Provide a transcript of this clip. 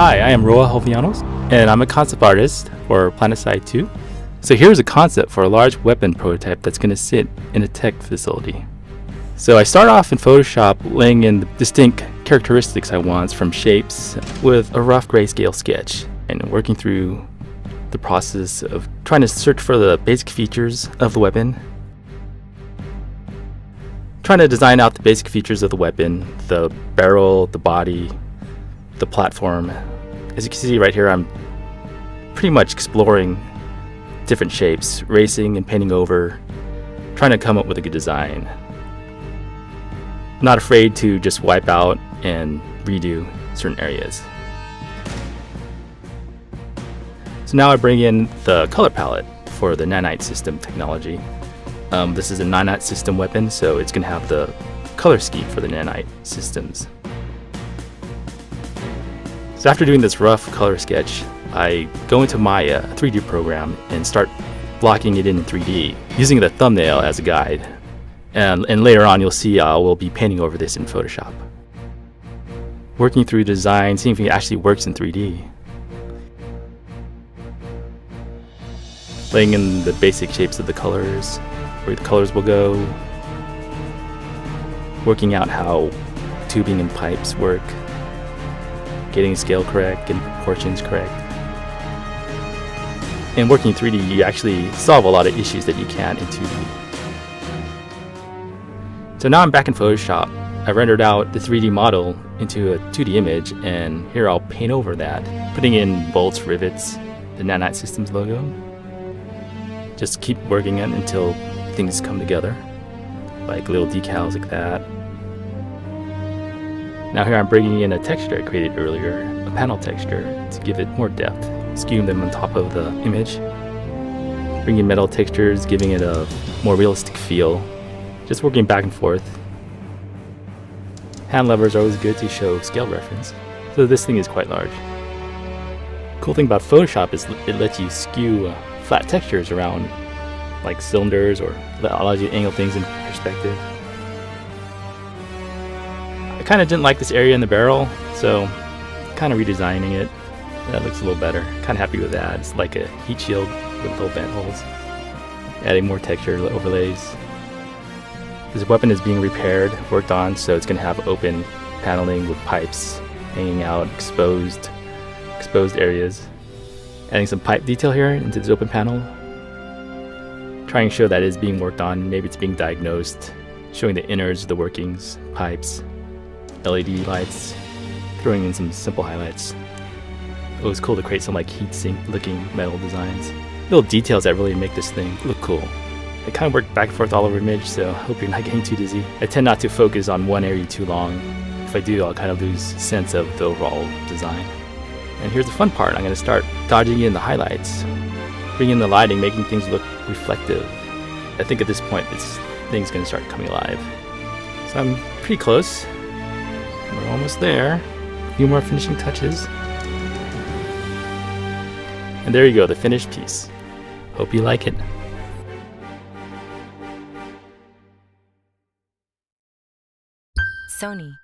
Hi, I am Roa Jovellanos, and I'm a concept artist for Planetside 2. So here's a concept for a large weapon prototype that's going to sit in a tech facility. So I start off in Photoshop laying in the distinct characteristics I want from shapes with a rough grayscale sketch and working through the process of trying to search for the basic features of the weapon. Trying to design out the basic features of the weapon, the barrel, the body, the platform. As you can see right here, I'm pretty much exploring different shapes, racing and painting over, trying to come up with a good design. Not afraid to just wipe out and redo certain areas. So now I bring in the color palette for the nanite system technology. This is a nanite system weapon, so it's going to have the color scheme for the nanite systems. So after doing this rough color sketch, I go into my 3D program and start blocking it in 3D, using the thumbnail as a guide. And later on you'll see I will be painting over this in Photoshop. Working through design, seeing if it actually works in 3D. Laying in the basic shapes of the colors, where the colors will go. Working out how tubing and pipes work. Getting scale correct, getting proportions correct. And working in 3D, you actually solve a lot of issues that you can't in 2D. So now I'm back in Photoshop. I rendered out the 3D model into a 2D image, and here I'll paint over that, putting in bolts, rivets, the Nanite Systems logo. Just keep working it until things come together, like little decals like that. Now here I'm bringing in a texture I created earlier, a panel texture, to give it more depth, skewing them on top of the image. Bringing metal textures, giving it a more realistic feel. Just working back and forth. Hand levers are always good to show scale reference, so this thing is quite large. Cool thing about Photoshop is it lets you skew flat textures around, like cylinders, or allows you to angle things in perspective. I kind of didn't like this area in the barrel, so kind of redesigning it. That looks a little better. Kind of happy with that. It's like a heat shield with little vent holes. Adding more texture overlays. This weapon is being repaired, worked on, so it's going to have open paneling with pipes hanging out, exposed areas. Adding some pipe detail here into this open panel. Trying to show that it is being worked on, maybe it's being diagnosed. Showing the innards, the workings, pipes, LED lights, throwing in some simple highlights. It was cool to create some like heat sink looking metal designs. Little details that really make this thing look cool. I kind of worked back and forth all over image, so I hope you're not getting too dizzy. I tend not to focus on one area too long. If I do, I'll kind of lose sense of the overall design. And here's the fun part. I'm going to start dodging in the highlights, bringing in the lighting, making things look reflective. I think at this point, this thing's going to start coming alive. So I'm pretty close. We're almost there. A few more finishing touches. And there you go, the finished piece. Hope you like it. Sony.